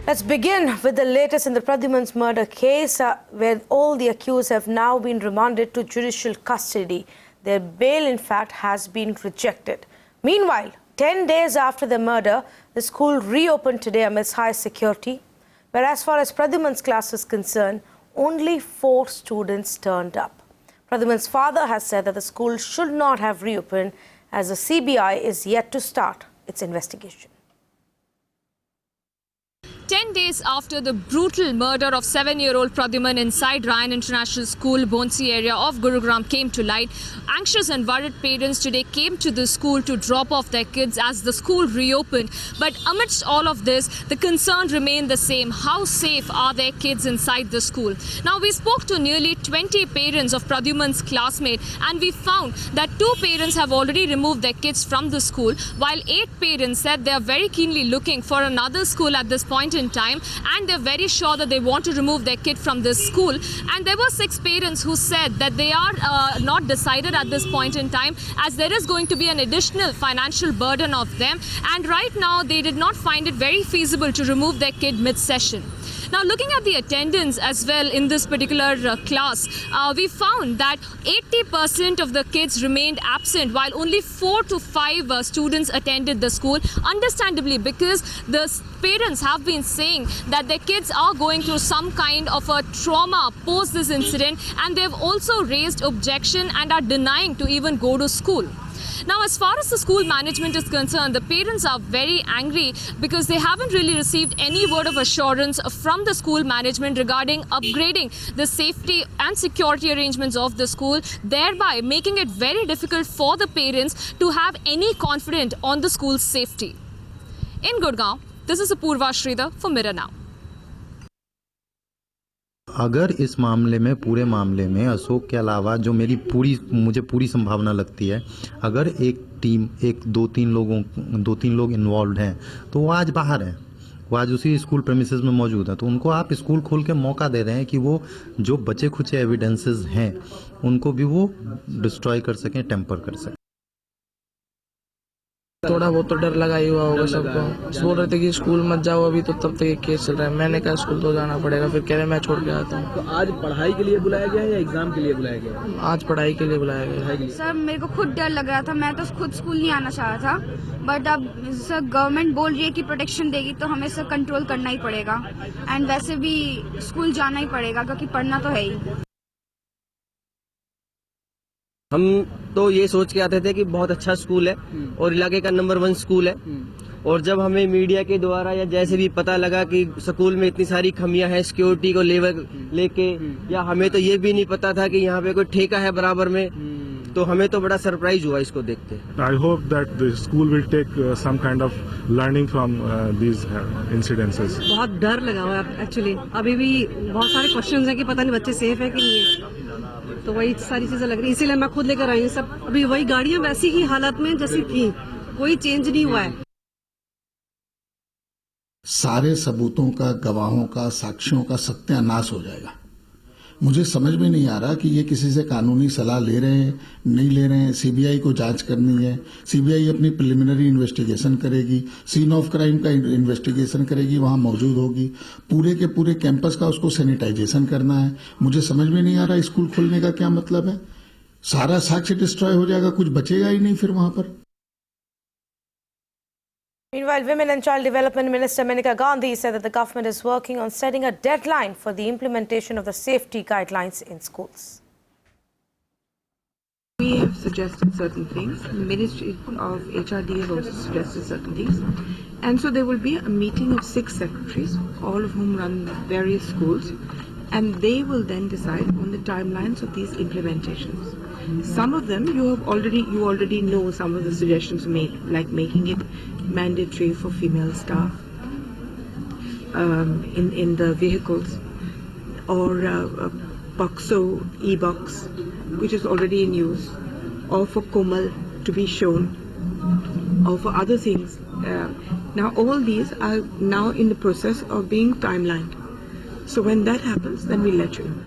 Let's begin with the latest in the Pradyuman's murder case, where all the accused have now been remanded to judicial custody. Their bail, in fact, has been rejected. Meanwhile, 10 days after the murder, the school reopened today amidst high security, where as far as Pradyuman's class is concerned, only 4 students turned up. Pradyuman's father has said that the school should not have reopened as the CBI is yet to start its investigation. 10 days after the brutal murder of 7-year-old Pradyuman inside Ryan International School, Bonsi area of Gurugram came to light. Anxious and worried parents today came to the school to drop off their kids as the school reopened. But amidst all of this, the concern remained the same. How safe are their kids inside the school? Now, we spoke to nearly 20 parents of Pradyuman's classmates, and we found that 2 parents have already removed their kids from the school, while 8 parents said they are very keenly looking for another school at this point in time, and they're very sure that they want to remove their kid from this school. And there were 6 parents who said that they are not decided at this point in time, as there is going to be an additional financial burden of them, and right now they did not find it very feasible to remove their kid mid-session. Now, looking at the attendance as well in this particular class, we found that 80% of the kids remained absent, while only 4 to 5 students attended the school. Understandably, because the parents have been saying that their kids are going through some kind of a trauma post this incident, and they've also raised objection and are denying to even go to school. Now, as far as the school management is concerned, the parents are very angry because they haven't really received any word of assurance from the school management regarding upgrading the safety and security arrangements of the school, thereby making it very difficult for the parents to have any confidence on the school's safety. In Gurgaon, this is Apurva Sridhar for Mirror Now. अगर इस मामले में पूरे मामले में अशोक के अलावा जो मुझे पूरी संभावना लगती है, अगर एक टीम दो तीन लोग इन्वॉल्व हैं तो वो आज बाहर हैं, वो आज उसी स्कूल प्रेमिसेस में मौजूद हैं, तो उनको आप स्कूल खोल के मौका दे रहे हैं कि वो जो बचे खुचे एविडेंसेस हैं उनको भी वो डिस्ट्रॉय कर सकें, टेम्पर कर सकें। थोड़ा बहुत तो डर लगा ही हुआ होगा सबको। बोल रहे थे कि स्कूल मत जाओ अभी, तो तब तक ये केस चल रहा है। मैंने कहा स्कूल तो जाना पड़ेगा, फिर कह रहे मैं छोड़ के आता हूँ। तो आज पढ़ाई के लिए बुलाया गया है या एग्जाम के लिए बुलाया गया है? आज पढ़ाई के लिए बुलाया गया। सर, मेरे को खुद डर लग रहा था, मैं तो खुद स्कूल नहीं आना चाह रहा था, बट अब सर गवर्नमेंट बोल रही है कि प्रोटेक्शन देगी, तो हमें सर कंट्रोल करना ही पड़ेगा, एंड वैसे भी स्कूल जाना ही पड़ेगा क्योंकि पढ़ना तो है ही। हम तो ये सोच के आते थे कि बहुत अच्छा स्कूल है और इलाके का नंबर 1 स्कूल है, और जब हमें मीडिया के द्वारा या जैसे भी पता लगा कि स्कूल में इतनी सारी खमियां हैं सिक्योरिटी को लेके, या हमें तो ये भी नहीं पता था कि यहाँ पे कोई ठेका है बराबर में, तो हमें तो बड़ा सरप्राइज हुआ इसको देखते। I hope that the school will take some kind of learning from these incidences. बहुत डर लगा हुआ है एक्चुअली, अभी भी बहुत सारे क्वेश्चंस हैं कि पता नहीं बच्चे सेफ है कि नहीं है, तो वही सारी चीजें लग रही है, इसीलिए मैं खुद लेकर आई हूँ। सब अभी वही गाड़ियाँ वैसी ही हालत में जैसी थी, कोई चेंज नहीं हुआ है। सारे सबूतों का, गवाहों का, साक्ष्यों का सत्यानाश हो जाएगा। मुझे समझ में नहीं आ रहा कि ये किसी से कानूनी सलाह ले रहे हैं, नहीं ले रहे हैं। सीबीआई को जांच करनी है, सीबीआई अपनी प्रिलिमिनरी इन्वेस्टिगेशन करेगी, सीन ऑफ क्राइम का इन्वेस्टिगेशन करेगी, वहां मौजूद होगी, पूरे के पूरे कैंपस का उसको सैनिटाइजेशन करना है। मुझे समझ में नहीं आ रहा स्कूल खोलने का क्या मतलब है। सारा साक्ष्य डिस्ट्रॉय हो जाएगा, कुछ बचेगा ही नहीं फिर वहां पर। Meanwhile, Women and Child Development Minister Maneka Gandhi said that the government is working on setting a deadline for the implementation of the safety guidelines in schools. We have suggested certain things. The Ministry of HRD has also suggested certain things. And so there will be a meeting of 6 secretaries, all of whom run various schools, and they will then decide on the timelines of these implementations. Some of them you already know some of the suggestions made, like making it mandatory for female staff in the vehicles, or Boxo e-box, which is already in use, or for Komal to be shown, or for other things. Now all these are now in the process of being timelined. So when that happens, then we'll let you know.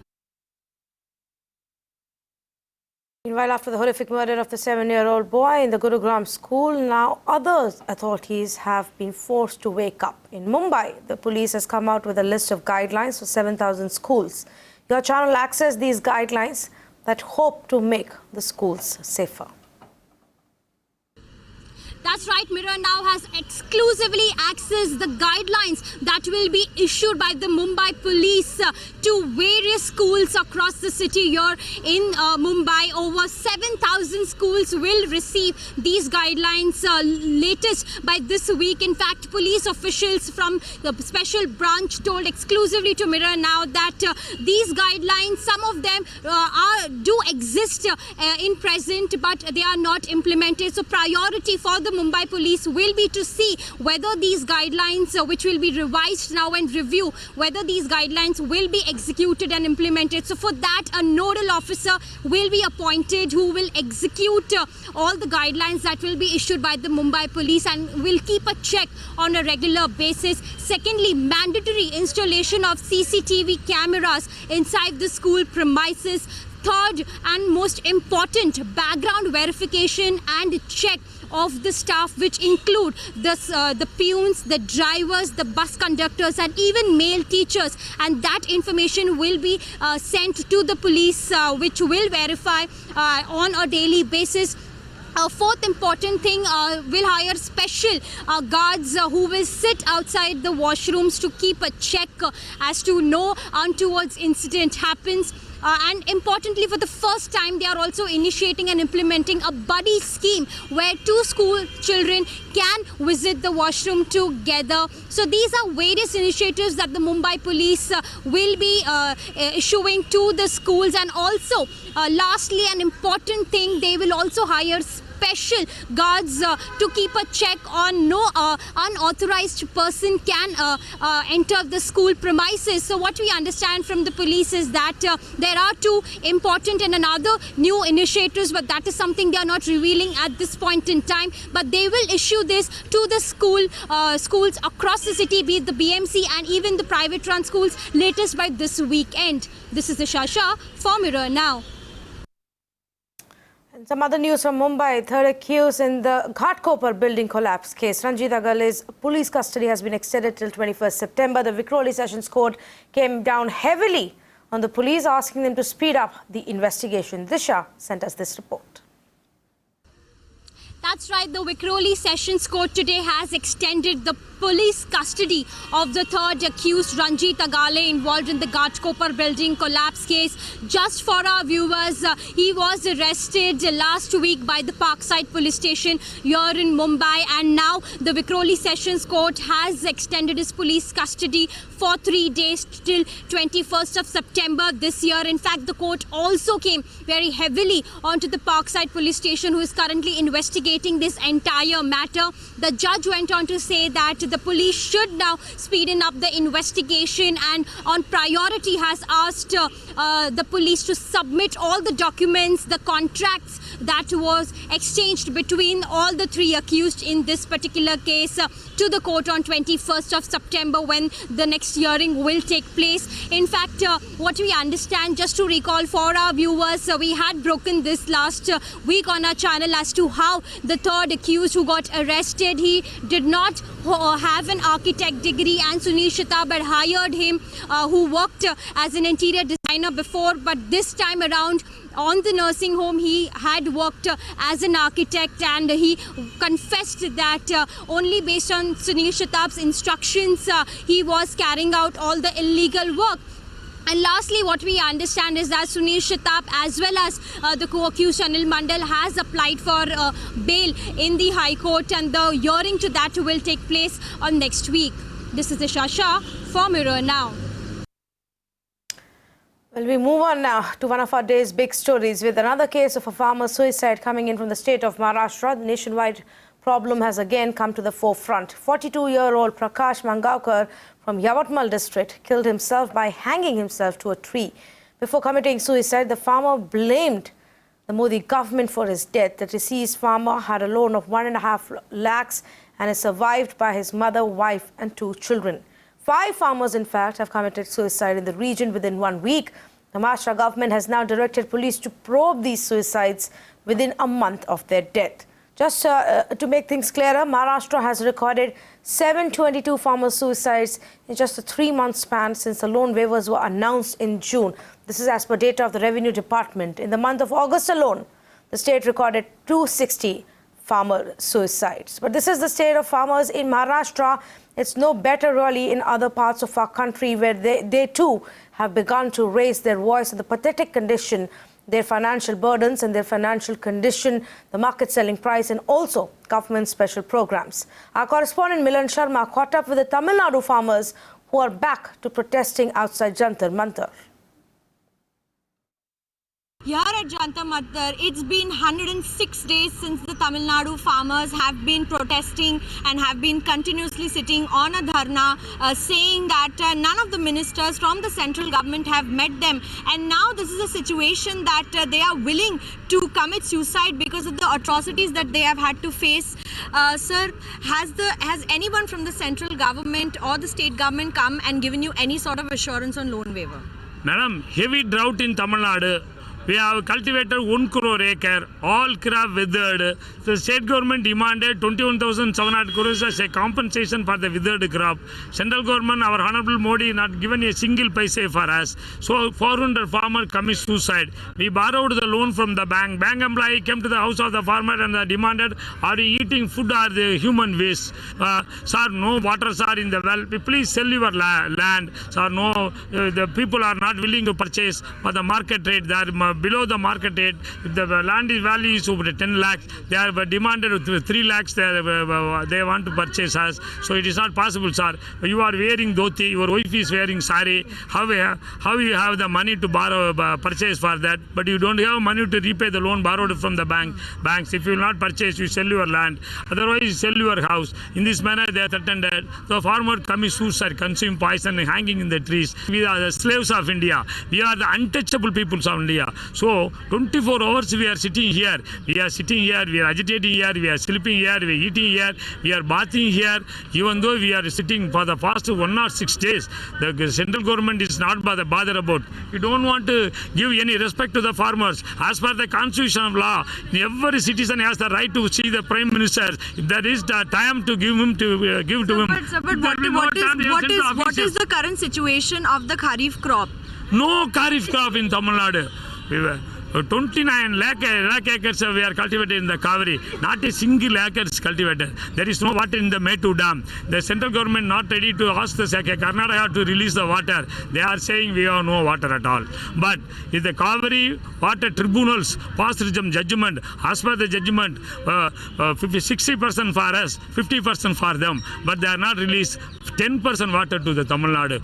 Meanwhile, after the horrific murder of the 7-year-old boy in the Gurugram school, now other authorities have been forced to wake up. In Mumbai, the police has come out with a list of guidelines for 7,000 schools. Your channel accessed these guidelines that hope to make the schools safer. That's right, Mirror now has exclusively accessed the guidelines that will be issued by the Mumbai police to various schools across the city here in Mumbai. Over 7,000 schools will receive these guidelines latest by this week. In fact, police officials from the special branch told exclusively to Mirror now that these guidelines, some of them do exist in present, but they are not implemented. So priority for the Mumbai police will be to see whether these guidelines, which will be revised now and review, whether these guidelines will be executed and implemented. So for that, a nodal officer will be appointed who will execute all the guidelines that will be issued by the Mumbai police and will keep a check on a regular basis. Secondly, mandatory installation of CCTV cameras inside the school premises. Third and most important, background verification and check of the staff, which include the peons, the drivers, the bus conductors and even male teachers, and that information will be sent to the police, which will verify on a daily basis. Fourth important thing, will hire special guards who will sit outside the washrooms to keep a check as to no untoward incident happens. And importantly, for the first time, they are also initiating and implementing a buddy scheme where two school children can visit the washroom together. So these are various initiatives that the Mumbai police will be issuing to the schools. And also, lastly, an important thing, they will also hire special guards to keep a check on no unauthorized person can enter the school premises. So what we understand from the police is that there are two important and another new initiatives, but that is something they are not revealing at this point in time. But they will issue this to the schools across the city, be it the BMC and even the private run schools, latest by this weekend. This is Disha Shah for Mirror Now. And some other news from Mumbai. Third accused in the Ghatkopar building collapse case, Ranjit Agale's police custody has been extended till 21st September. The Vikhroli Sessions Court came down heavily on the police, asking them to speed up the investigation. Disha sent us this report. That's right, the Vikhroli Sessions Court today has extended the police custody of the third accused, Ranjit Agale, involved in the Ghatkopar building collapse case. Just for our viewers, he was arrested last week by the Parkside police station here in Mumbai, and now the Vikhroli Sessions Court has extended his police custody for 3 days till 21st of September this year. In fact, the court also came very heavily onto the Parkside police station, who is currently investigating this entire matter. The judge went on to say that the police should now speeden up the investigation, and on priority has asked the police to submit all the documents, the contracts that was exchanged between all the three accused in this particular case to the court on 21st of September, when the next hearing will take place. In fact, what we understand, just to recall for our viewers, we had broken this last week on our channel as to how the third accused who got arrested, he did not have an architect degree, and Sunil Shitab had hired him, who worked as an interior designer before, but this time around on the nursing home he had worked as an architect, and he confessed that only based on Sunil Shitab's instructions he was carrying out all the illegal work. And lastly, what we understand is that Sunil Shitab as well as the co-accused Anil Mandal has applied for bail in the High Court, and the hearing to that will take place on next week. This is Disha Shah for Mirror Now. Well, we move on now to one of our day's big stories, with another case of a farmer's suicide coming in from the state of Maharashtra. The nationwide problem has again come to the forefront. 42-year-old Prakash Mangaonkar from Yavatmal district killed himself by hanging himself to a tree. Before committing suicide, the farmer blamed the Modi government for his death. The deceased farmer had a loan of 1.5 lakhs and is survived by his mother, wife and 2 children. 5 farmers, in fact, have committed suicide in the region within 1 week. The Maharashtra government has now directed police to probe these suicides within a month of their death. Just to make things clearer, Maharashtra has recorded 722 farmer suicides in just a 3-month span since the loan waivers were announced in June. This is as per data of the Revenue Department. In the month of August alone, the state recorded 260 farmer suicides. But this is the state of farmers in Maharashtra. It's no better really in other parts of our country where they too have begun to raise their voice in the pathetic condition, their financial burdens and their financial condition, the market selling price and also government special programs. Our correspondent Milan Sharma caught up with the Tamil Nadu farmers who are back to protesting outside Jantar Mantar. Here at Jantar Mantar, it's been 106 days since the Tamil Nadu farmers have been protesting and have been continuously sitting on a dharna, saying that none of the ministers from the central government have met them. And now this is a situation that they are willing to commit suicide because of the atrocities that they have had to face. Sir, has anyone from the central government or the state government come and given you any sort of assurance on loan waiver? Madam, heavy drought in Tamil Nadu. We have cultivated 1 crore acre, all crop withered. The state government demanded 21,700 crores as a compensation for the withered crop. Central government, our Honorable Modi, not given a single paise for us. So 400 farmer commit suicide. We borrowed the loan from the bank. Bank employee came to the house of the farmer and demanded, are you eating food or the human waste? Sir, no waters are in the well. Please sell your land. Sir, no, the people are not willing to purchase for the market rate. They are below the market rate. If the land is value is over 10 lakhs, they are demanded 3 lakhs they want to purchase us. So it is not possible, sir. You are wearing dhoti, your wife is wearing sari. How you have the money to borrow, purchase for that, but you don't have money to repay the loan borrowed from the banks. If you will not purchase, you sell your land. Otherwise, you sell your house. In this manner, they are threatened. The farmer commits suicide, consume poison, hanging in the trees. We are the slaves of India. We are the untouchable peoples of India. So 24 hours we are sitting here. We are sitting here, we are agitating here, we are sleeping here, we are eating here, we are bathing here. Even though we are sitting for the past 106 days, the central government is not bothered about. We don't want to give any respect to the farmers. As per the constitution of law, every citizen has the right to see the prime minister. If there is the time to give him to give to him. What is the current situation of the Kharif crop? No Kharif crop in Tamil Nadu. 29 lakh acres we are cultivated in the Kaveri. Not a single acre is cultivated. There is no water in the Metu Dam. The central government not ready to ask the Karnataka to release the water. They are saying we have no water at all. But if the Kaveri water tribunals pass judgment, as per the judgment, 60% for us, 50% for them. But they are not released 10% water to the Tamil Nadu.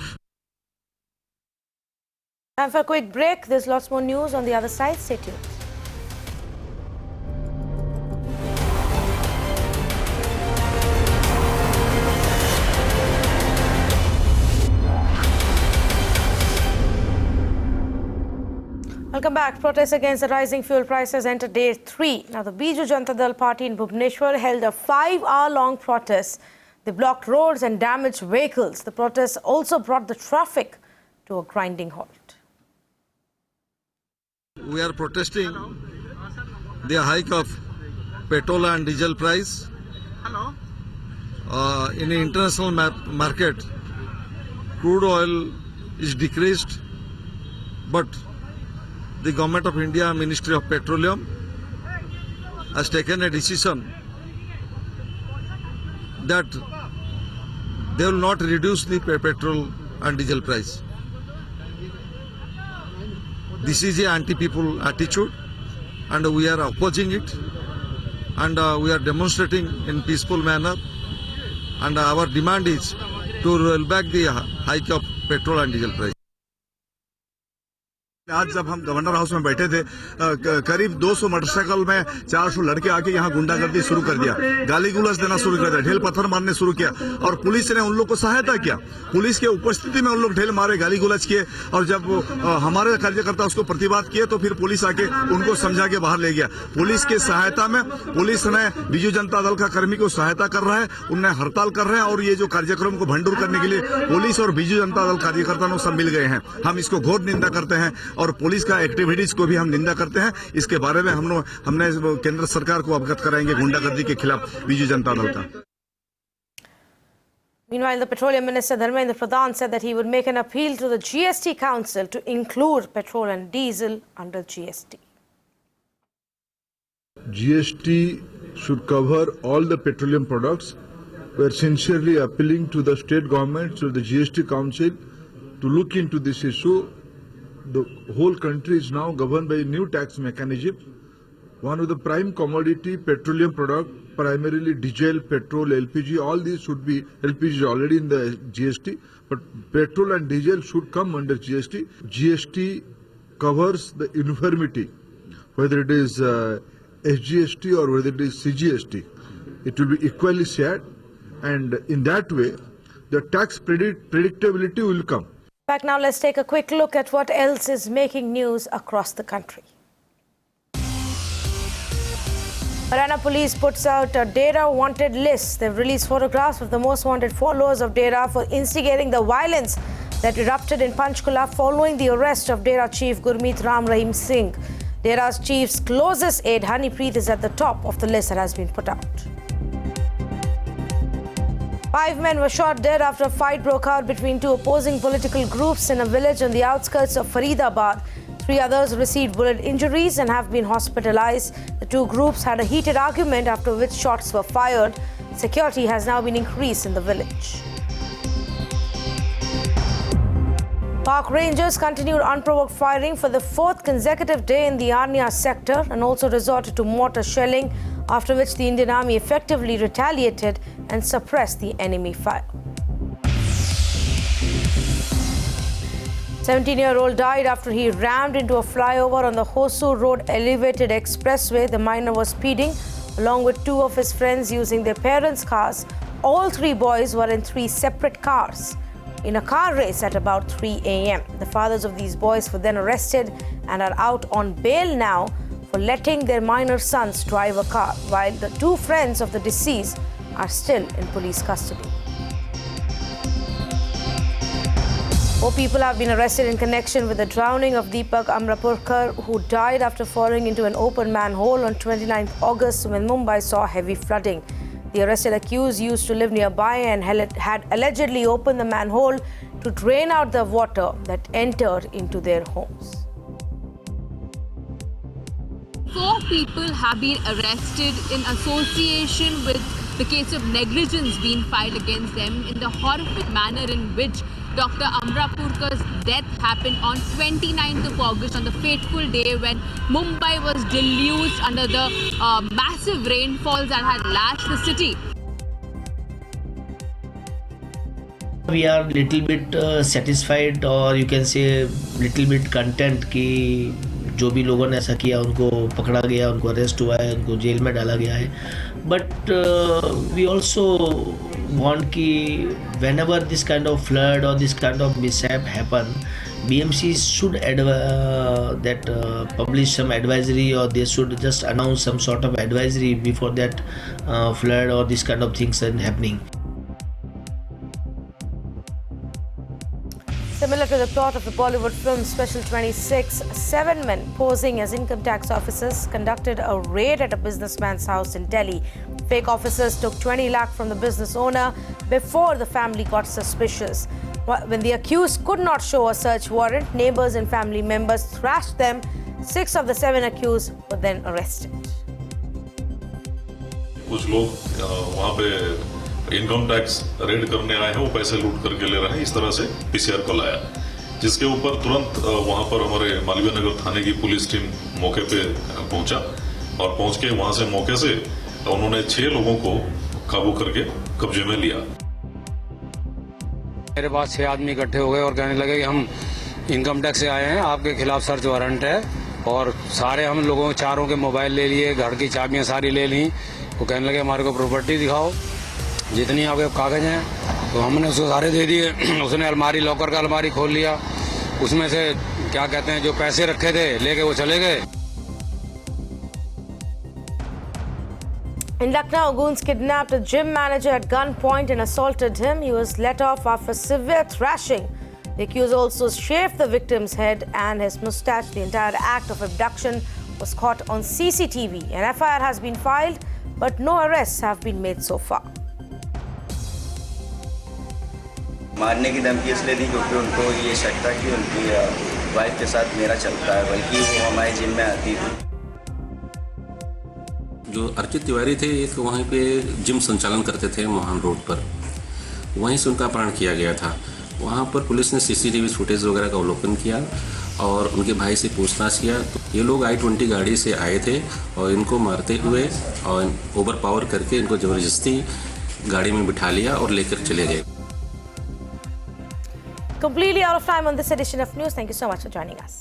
Time for a quick break. There's lots more news on the other side. Stay tuned. Welcome back. Protests against the rising fuel prices enter day 3. Now, the Biju Janata Dal party in Bhubaneswar held a 5-hour-long protest. They blocked roads and damaged vehicles. The protests also brought the traffic to a grinding halt. We are protesting the hike of petrol and diesel price. In the international market, crude oil is decreased, but the Government of India, Ministry of Petroleum, has taken a decision that they will not reduce the petrol and diesel price. This is an anti-people attitude and we are opposing it, and we are demonstrating in peaceful manner, and our demand is to roll back the hike of petrol and diesel price. आज जब हम governor house में बैठे थे, करीब 200 motorcycle में 400 लड़के आके यहाँ गुंडागर्दी शुरू कर दिया, गाली गुलाज देना शुरू कर दिया, ढेल पत्थर मारने शुरू किया और पुलिस ने उन लोग को सहायता किया। पुलिस के उपस्थिति में उन लोग ढेल मारे, गाली गुलाज किए, और जब हमारे कार्यकर्ता उसको प्रतिवाद किए तो फिर पुलिस आके उनको समझा के बाहर ले गया। पुलिस की सहायता में पुलिस ने बीजू जनता दल का कर्मी को सहायता कर रहा है, उन्हें हड़ताल कर रहे हैं, और ये जो कार्यक्रम को भंडूर करने के लिए पुलिस और बीजू जनता दल कार्यकर्ता सब मिल गए हैं। हम इसको घोर निंदा करते हैं और पुलिस का एक्टिविटीज को भी हम निंदा करते हैं। इसके बारे में हमने केंद्र सरकार को अवगत कराएंगे गुंडागर्दी के खिलाफ बीजू जनता दल का। Meanwhile, the Petroleum Minister Dharmendra Pradhan said that he would make an appeal to the GST Council to include petrol and diesel under GST. GST should cover all the petroleum products. We are sincerely appealing to the state government, to the GST Council, to look into this issue. The whole country is now governed by a new tax mechanism. One of the prime commodity petroleum product, primarily diesel, petrol, LPG, all these should be, LPG is already in the GST, but petrol and diesel should come under GST. GST covers the uniformity, whether it is SGST or whether it is CGST. It will be equally shared, and in that way, the tax predictability will come. Back now, let's take a quick look at what else is making news across the country. Haryana police puts out a Dera wanted list. They've released photographs of the most wanted followers of Dera for instigating the violence that erupted in Panchkula following the arrest of Dera chief Gurmeet Ram Rahim Singh. Dera's chief's closest aide Hanipreet is at the top of the list that has been put out. 5 men were shot dead after a fight broke out between two opposing political groups in a village on the outskirts of Faridabad. 3 others received bullet injuries and have been hospitalized. The two groups had a heated argument after which shots were fired. Security has now been increased in the village. Park Rangers continued unprovoked firing for the 4th consecutive day in the Arnia sector and also resorted to mortar shelling, after which the Indian Army effectively retaliated and suppressed the enemy fire. 17-year-old died after he rammed into a flyover on the Hosur Road elevated expressway. The minor was speeding along with 2 of his friends using their parents' cars. All 3 boys were in 3 separate cars in a car race at about 3 a.m. The fathers of these boys were then arrested and are out on bail now for letting their minor sons drive a car, while the 2 friends of the deceased are still in police custody. 4 people have been arrested in connection with the drowning of Deepak Amrapurkar, who died after falling into an open manhole on 29th August when Mumbai saw heavy flooding. The arrested accused used to live nearby and had allegedly opened the manhole to drain out the water that entered into their homes. 4 people have been arrested in association with the case of negligence being filed against them in the horrific manner in which Dr. Amrapurkar's death happened on 29th of August, on the fateful day when Mumbai was deluged under the massive rainfalls that had lashed the city. We are little bit satisfied, or you can say little bit content कि जो भी लोगों ने ऐसा किया उनको पकड़ा गया, उनको अरेस्ट हुआ है, उनको जेल में डाला गया है. But we also want कि whenever this kind of flood or this kind of mishap happen, BMC should publish some advisory, or they should just announce some sort of advisory before that flood or this kind of things are happening. Similar to the plot of the Bollywood film Special 26, 7 men posing as income tax officers conducted a raid at a businessman's house in Delhi. Fake officers took 20 lakh from the business owner before the family got suspicious. When the accused could not show a search warrant, neighbors and family members thrashed them. 6 of the 7 accused were then arrested. कुछ लोग वहाँ पे income tax raid करने आए हैं, वो पैसे लूट करके ले रहे हैं, इस तरह से पीसीआर को लाया, जिसके ऊपर तुरंत वहां पर हमारे मालवीय नगर थाने की पुलिस टीम मौके पे पहुंचा और पहुंच के वहां से मौके से उन्होंने 6 लोगों को काबू करके कब्जे में लिया. मेरे पास 6 आदमी इकट्ठे हो गए और कहने लगे कि हम इनकम टैक्स से आए हैं, आपके खिलाफ सर्च वारंट है, और सारे हम लोगों चारों के मोबाइल ले लिए, घर की चाबियां सारी ले ली. वो कहने लगे हमारे को प्रॉपर्टी दिखाओ, जितनी आपके कागज हैं. तो हमने उसको सारे दे दिए. उसने अलमारी, लॉकर का अलमारी खोल लिया, उसमें से क्या कहते हैं जो पैसे रखे थे लेके वो चले गए. In Lucknow, goons kidnapped a gym manager at gunpoint and assaulted him. He was let off after severe thrashing The accused also shaved the victim's head and his mustache. The entire act of abduction was caught on CCTV. An FIR has been filed, but no arrests have been made so far. मारने की धमकी इसलिए दी क्योंकि उनको ये शक था कि उनकी वाइफ के साथ मेरा चलता है, बल्कि वो हमारे जिम में आती थी। जो अर्चित तिवारी थे ये तो वहीं पे जिम संचालन करते थे मोहन रोड पर, वहीं से उनका अपहरण किया गया था। वहाँ पर पुलिस ने सीसीटीवी फुटेज वगैरह का अवलोकन किया और उनके भाई से पूछताछ किया तो ये लोग i20 गाड़ी से आए थे और इनको मारते हुए और ओवर पावर करके इनको ज़बरदस्ती गाड़ी में बिठा लिया और लेकर चले गए। Completely out of time on this edition of news. Thank you so much for joining us.